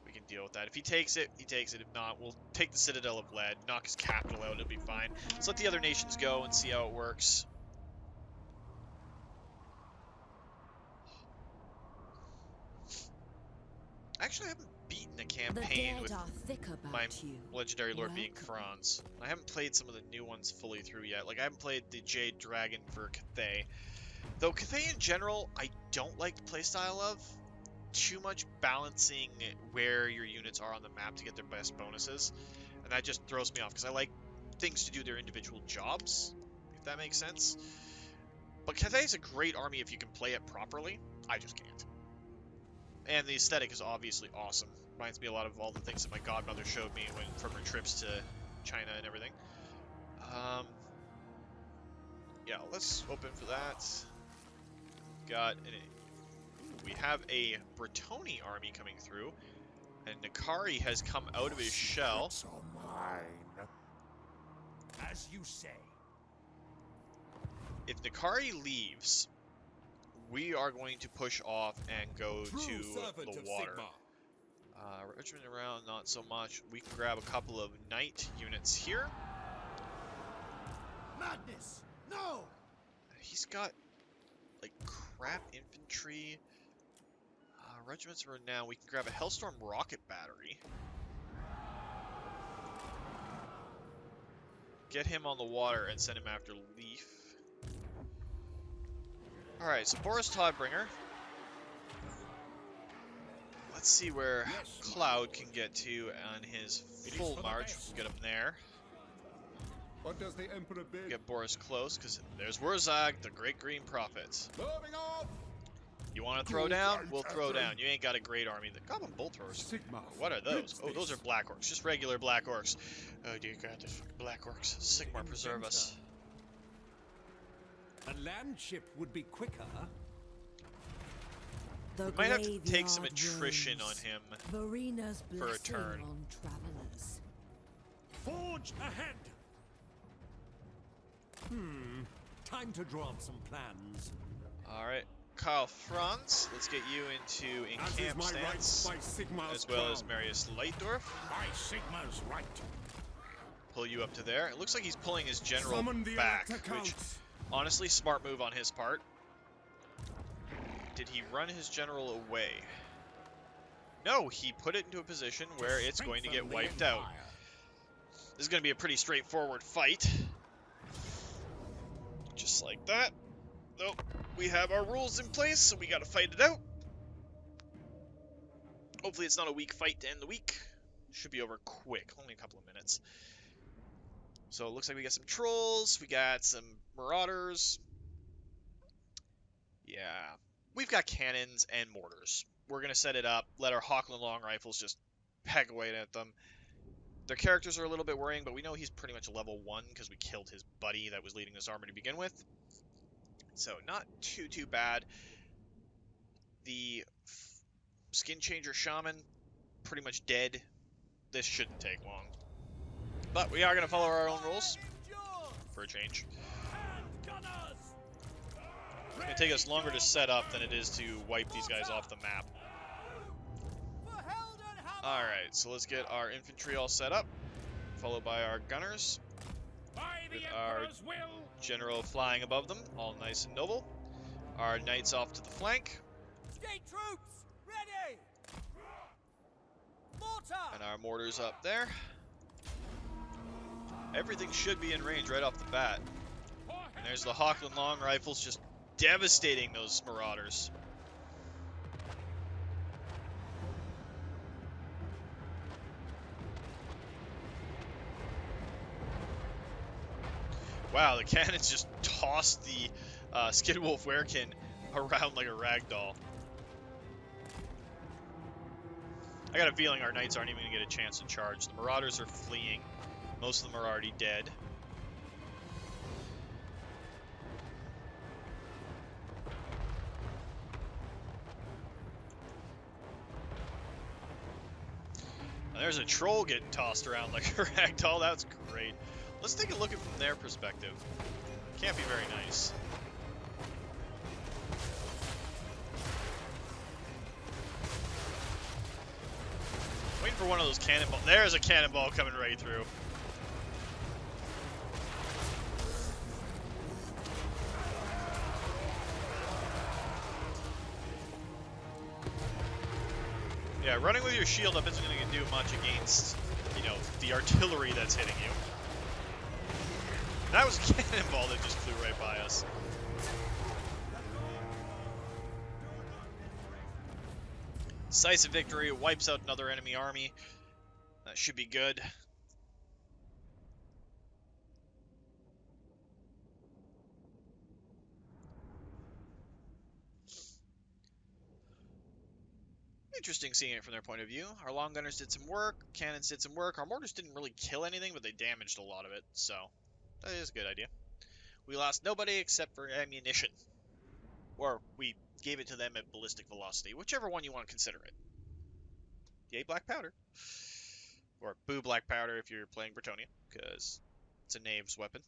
we can deal with that. If he takes it, he takes it. If not, we'll take the Citadel of Lead, knock his capital out, it'll be fine. Let's let the other nations go and see how it works. Actually, I haven't beaten a campaign with my legendary lord being Franz. I haven't played some of the new ones fully through yet. Like, I haven't played the Jade Dragon for Cathay. Though Cathay in general, I don't like the playstyle of. Too much balancing where your units are on the map to get their best bonuses. And that just throws me off, because I like things to do their individual jobs, if that makes sense. But Cathay is a great army if you can play it properly. I just can't. And the aesthetic is obviously awesome. Reminds me a lot of all the things that my godmother showed me from her trips to China and everything. Yeah, let's open for that. We have a Bretonnia army coming through, and Nakari has come out of his shell. Mine. As you say. If Nakari leaves, we are going to push off and go to the water. Regiment around, not so much. We can grab a couple of knight units here. Madness! No! He's got, like, crap infantry. Regiments are renowned. We can grab a Hellstorm rocket battery. get him on the water and send him after Leaf. Alright, so Boris Toddbringer. Let's see where Cloud can get to on his full march. We'll get him there. What does the Emperor bid? Get Boris close, because there's Wurzag, the Great Green Prophet. Moving on! You want to throw down? We'll throw down. You ain't got a great army. The Goblin Bolt Throwers. What are those? Oh, those are Black Orcs. Just regular Black Orcs. Oh dear God, there's fucking Black Orcs. Sigmar preserve us. A land ship would be quicker. The We might have to take some graveyard attrition on rose. him. Verena's for a blessing turn. on travelers. Forge ahead! Time to draw up some plans. Alright, Kyle Franz, let's get you into As is encamp my right stance, by Sigmar's as well as crown. Marius Lightdorf. By Sigmar's right. Pull you up to there. It looks like he's pulling his general Summon the back, Elector which, Counts. honestly, smart move on his part. Did he run his general away? No, he put it into a position where it's going to get Strengthen the wiped out. Empire. This is going to be a pretty straightforward fight. Just like that. Nope. We have our rules in place, so we gotta fight it out. Hopefully it's not a weak fight to end the week. Should be over quick, only a couple of minutes. So it looks like we got some trolls, we got some marauders. Yeah. We've got cannons and mortars. We're gonna set it up, let our Hawkland long rifles just peg away at them. Their characters are a little bit worrying, but we know he's pretty much a level 1 because we killed his buddy that was leading this army to begin with. So not too bad. The Skin Changer Shaman, pretty much dead. This shouldn't take long. But we are going to follow our own rules for a change. It's going to take us longer to set up than it is to wipe these guys off the map. Alright, so let's get our infantry all set up, followed by our gunners, with our general flying above them, all nice and noble. Our knights off to the flank, State troops, ready! Mortar! and our mortars up there. Everything should be in range right off the bat. And there's the Hawkland long rifles just devastating those marauders. Wow, the cannons just tossed the Skidwolf Werekin around like a rag doll. I got a feeling our knights aren't even going to get a chance to charge. The marauders are fleeing. Most of them are already dead. And there's a troll getting tossed around like a rag doll. That's great. Let's take a look at it from their perspective. Can't be very nice. Waiting for one of those cannonballs. There's a cannonball coming right through. Yeah, running with your shield up isn't going to do much against, you know, the artillery that's hitting you. That was a cannonball that just flew right by us. Decisive victory, wipes out another enemy army. That should be good. Interesting seeing it from their point of view. Our long gunners did some work, cannons did some work. Our mortars didn't really kill anything, but they damaged a lot of it, so that is a good idea. We lost nobody except for ammunition. Or we gave it to them at ballistic velocity, whichever one you want to consider it. Yay, black powder. Or boo black powder if you're playing Bretonnia, because it's a knave's weapon.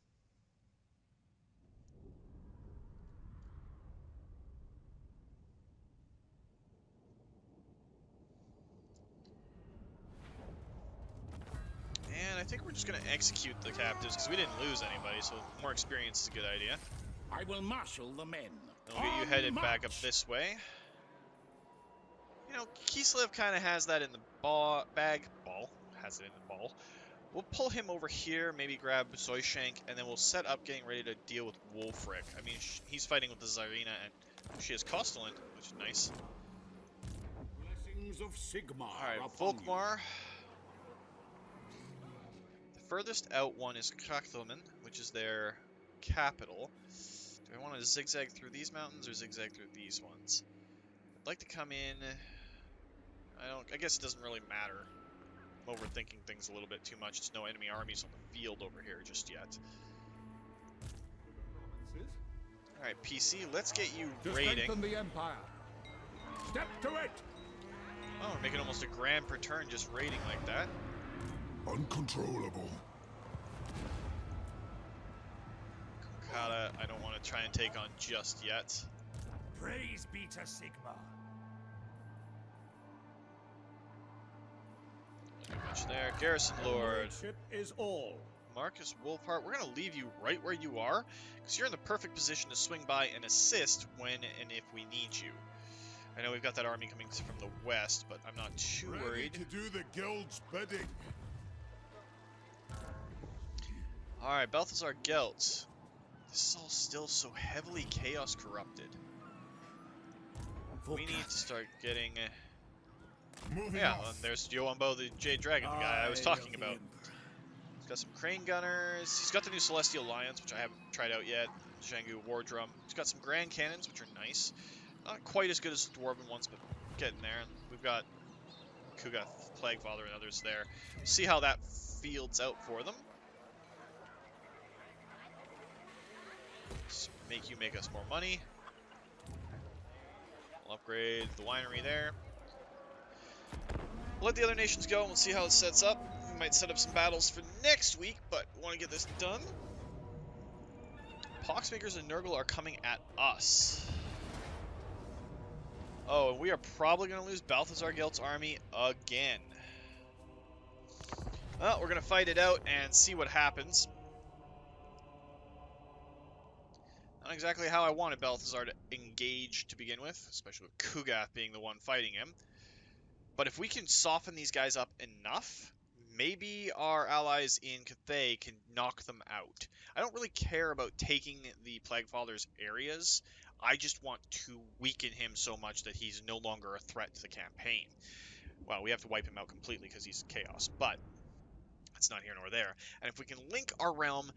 And I think we're just going to execute the captives, because we didn't lose anybody, so more experience is a good idea. I will marshal the men. And we'll get you headed back up this way. You know, Kislev kind of has that in the bag. Has it in the ball. We'll pull him over here, maybe grab Zoishank, and then we'll set up getting ready to deal with Wolfric. I mean, he's fighting with the Tsarina, and she has Kostaland, which is nice. Blessings of Sigmar. Alright, upon you. Volkmar. The furthest out one is Krachthelmen, which is their capital. Do I want to zigzag through these mountains or zigzag through these ones? I'd like to come in... I guess it doesn't really matter. I'm overthinking things a little bit too much. There's no enemy armies on the field over here just yet. Alright, PC, let's get you raiding. Strengthen the Empire. Step to it! Oh, we're making almost a grand per turn just raiding like that. Uncontrollable. Kokata, I don't want to try and take on just yet. Praise be to Sigmar. Not much there. Garrison Lord. Ship is all. Marcus Wolfhart, we're going to leave you right where you are, because you're in the perfect position to swing by and assist when and if we need you. I know we've got that army coming from the west, but I'm not too Ready worried. to do the guild's bidding. Alright, Balthasar Gelt. This is all still so heavily chaos corrupted. We need to start getting... Moving yeah, off. and there's Yoambo the Jade Dragon, the guy I was talking about. He's got some Crane Gunners. He's got the new Celestial Alliance, which I haven't tried out yet. Zhangu War Drum. He's got some Grand Cannons, which are nice. Not quite as good as the Dwarven ones, but getting there. And we've got Kugath, Plaguefather, and others there. We'll see how that fields out for them. Just make us more money. We'll upgrade the winery there. We'll let the other nations go and we'll see how it sets up. We might set up some battles for next week, but we want to get this done. Poxmakers and Nurgle are coming at us. Oh, and we are probably going to lose Balthasar Gelt's army again. Well, we're going to fight it out and see what happens. Not exactly how I wanted Balthasar to engage to begin with, especially with Kugath being the one fighting him. But if we can soften these guys up enough, maybe our allies in Cathay can knock them out. I don't really care about taking the Plaguefather's areas. I just want to weaken him so much that he's no longer a threat to the campaign. Well, we have to wipe him out completely because he's chaos, but that's not here nor there. And if we can link our realm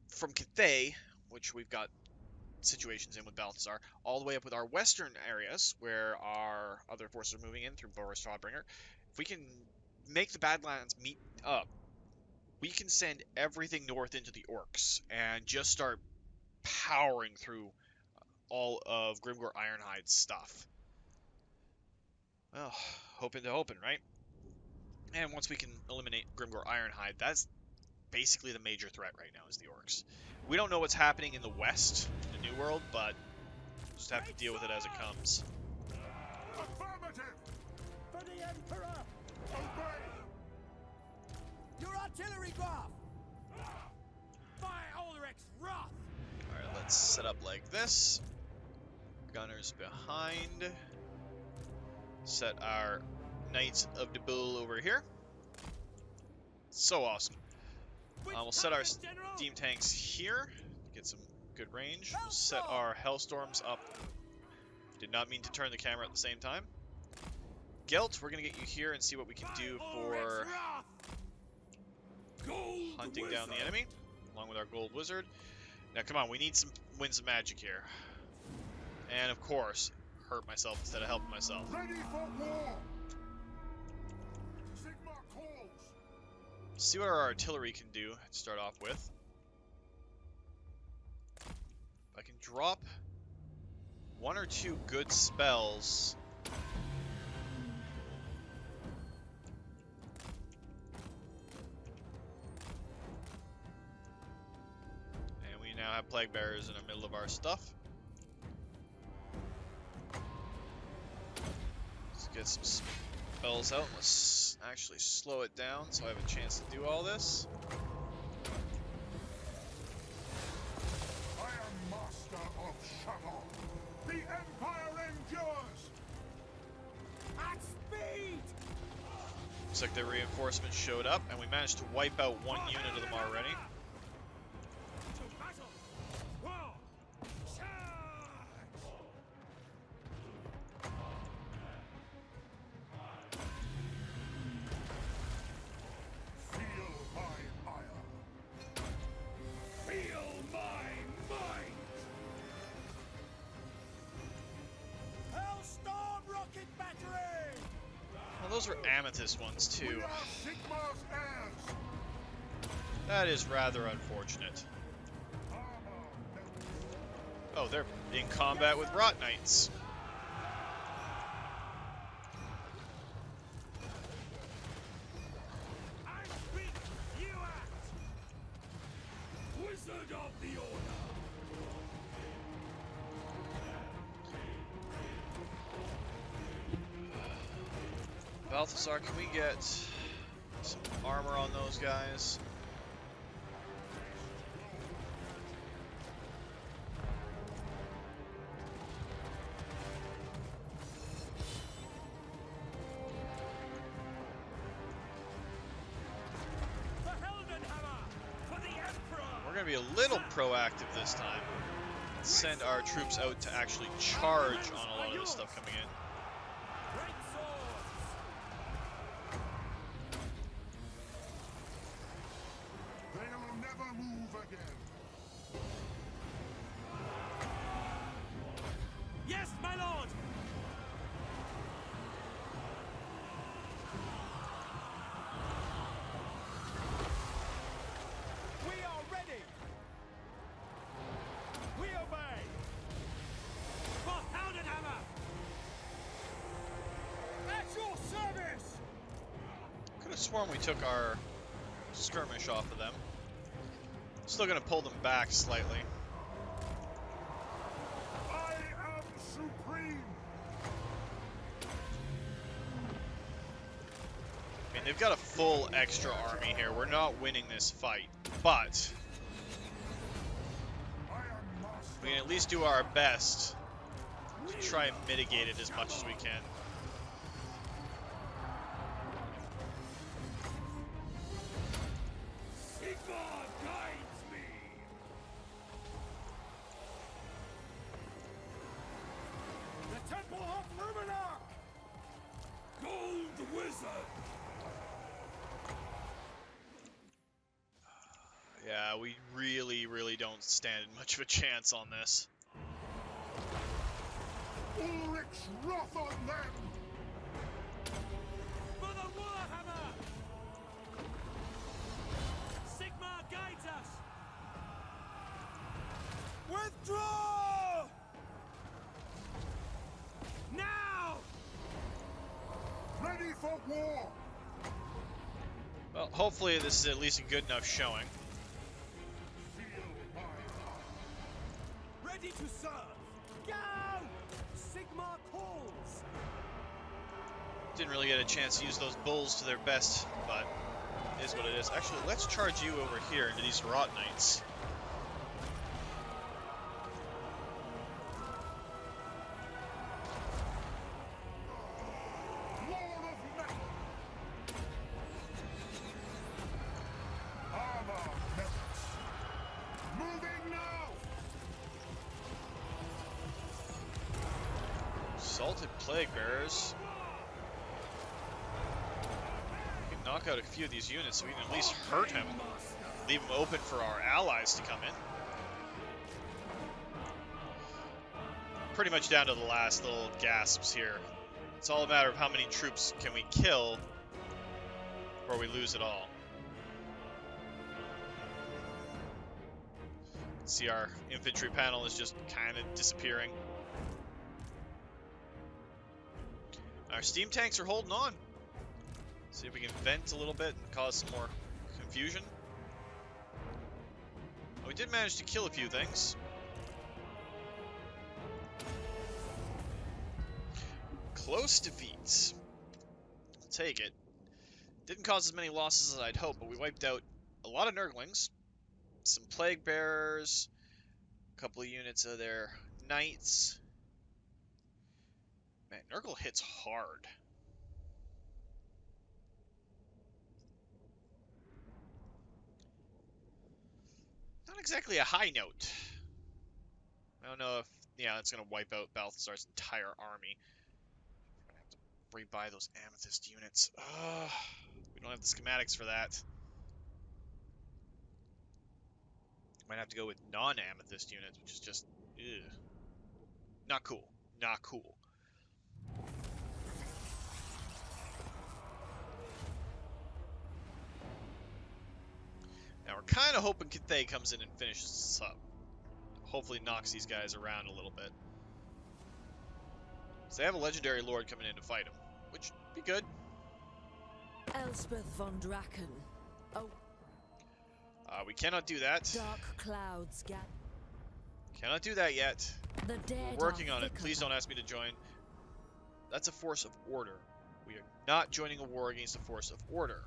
from Cathay, which we've got situations in with Balthasar, all the way up with our western areas where our other forces are moving in through Boris Todbringer. If we can make the Badlands meet up, we can send everything north into the Orcs and just start powering through all of Grimgor Ironhide's stuff. Well, hoping to hoping, right? And once we can eliminate Grimgor Ironhide, that's basically the major threat right now is the Orcs. We don't know what's happening in the west, the New World, but just have to deal with it as it comes. Affirmative. For the Emperor! Obey. Your artillery, Graf! Fire Ulrich's wrath! Alright, let's set up like this. Gunners behind. Set our Knights of the Bull over here. So awesome. We'll set our steam tanks here to get some good range. We'll set our Hellstorms up. Did not mean to turn the camera at the same time. Gelt, we're going to get you here and see what we can do for hunting down the enemy, along with our Gold Wizard. Now, come on, we need some Winds of Magic here. And, of course, hurt myself instead of helping myself. Ready for war. Sigmar calls. See what our artillery can do to start off with. If I can drop one or two good spells. And we now have Plague Bearers in the middle of our stuff. Let's get some spells out. Let's actually slow it down so I have a chance to do all this. I am master of Shavon. The Empire endures. At speed! Looks like the reinforcements showed up, and we managed to wipe out one unit of them already. To battle! War! Charge! Feel my ire. Feel my might! Hellstorm rocket battery! Well, those were amethyst ones too. We are Sigmar's heirs. That is rather unfortunate. Oh, they're in combat with Rot Knights. I speak, you act! Wizard of the Order! Balthasar, can we get some armor on those guys? The Heldenhammer! For the Emperor! We're going to be a little proactive this time. Send our troops out to actually charge on a lot of this stuff coming in. Great swords! They'll never move again. Yes, my lord! We are ready! We obey! For Heldenhammer! At your service! Could have sworn we took our skirmish off of them. Still going to pull them back slightly. I am supreme. I mean, they've got a full extra army here. We're not winning this fight, but I am master. we can at least do our best to try and mitigate it as much as we can. Sigmar guides me! The Temple of Luminarch! Gold Wizard! Yeah, we really don't stand much of a chance on this. Ulrich's wrath on them. For the Warhammer! Sigmar guides us! Withdraw! Now! Ready for war. Well, hopefully this is at least a good enough showing. Feel my ire. Ready to serve! Go! Sigmar calls! Didn't really get a chance to use those bulls to their best, but it is what it is. Actually, let's charge you over here into these Rot Knights. Lord of metal. Armor melts. Moving now. Salted Plague Bearers. We can knock out a few of these units so we can at least hurt him. Leave them open for our allies to come in. Pretty much down to the last little gasps here. It's all a matter of how many troops can we kill or we lose it all. See, our infantry panel is just kind of disappearing. Our steam tanks are holding on. See if we can vent a little bit and cause some more confusion. We did manage to kill a few things. Close defeats. I'll take it. Didn't cause as many losses as I'd hoped, but we wiped out a lot of Nurglings, some Plague Bearers, a couple of units of their Knights. Man, Nurgle hits hard. Not exactly a high note. I don't know if, yeah, it's going to wipe out Balthasar's entire army. I'm going to have to rebuy those amethyst units. Ugh, we don't have the schematics for that. Might have to go with non-amethyst units, which is just, ugh. Not cool. Not cool. Now we're kind of hoping Cathay comes in and finishes this up. Hopefully knocks these guys around a little bit. So they have a legendary lord coming in to fight him, which would be good. Elspeth von Draken. Oh, We cannot do that. dark clouds gap. Cannot do that yet. The dead We're working are on it. thicker Please don't ask me to join. That's a force of order. We are not joining a war against a force of order.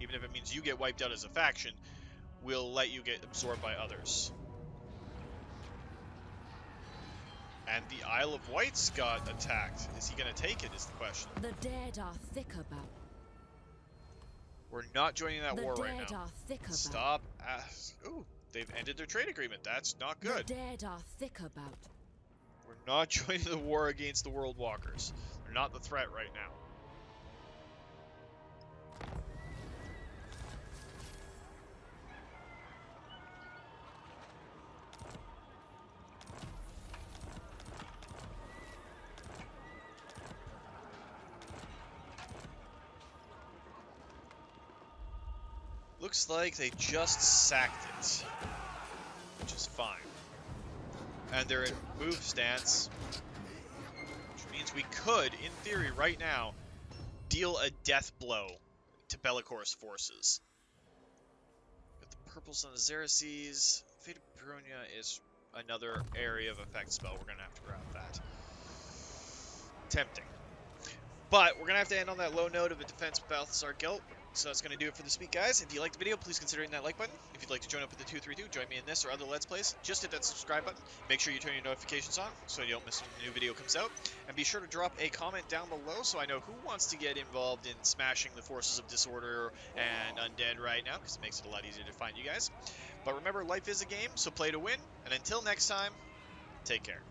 Even if it means you get wiped out as a faction, we'll let you get absorbed by others. And the Isle of Wight's got attacked. Is he going to take it is the question. The dead are thick about. We're not joining that The war dead right now. are thick about. Stop. Ooh, they've ended their trade agreement. That's not good. The dead are thick about. We're not joining the war against the World Walkers. They're not the threat right now. Looks like they just sacked it, which is fine. And they're in move stance, which means we could, in theory, right now, deal a death blow to Bellicor's forces. Got the purples on the Xeraces. Fate of Peronia is another area of effect spell. We're gonna have to grab that. Tempting. But we're going to have to end on that low note of a defense with Balthasar Gelt. So that's going to do it for this week, guys. If you liked the video, please consider hitting that like button. If you'd like to join up with the 232, join me in this or other Let's Plays, just hit that subscribe button. Make sure you turn your notifications on so you don't miss when a new video comes out. And be sure to drop a comment down below so I know who wants to get involved in smashing the forces of disorder and undead right now, because it makes it a lot easier to find you guys. But remember, life is a game, so play to win. And until next time, take care.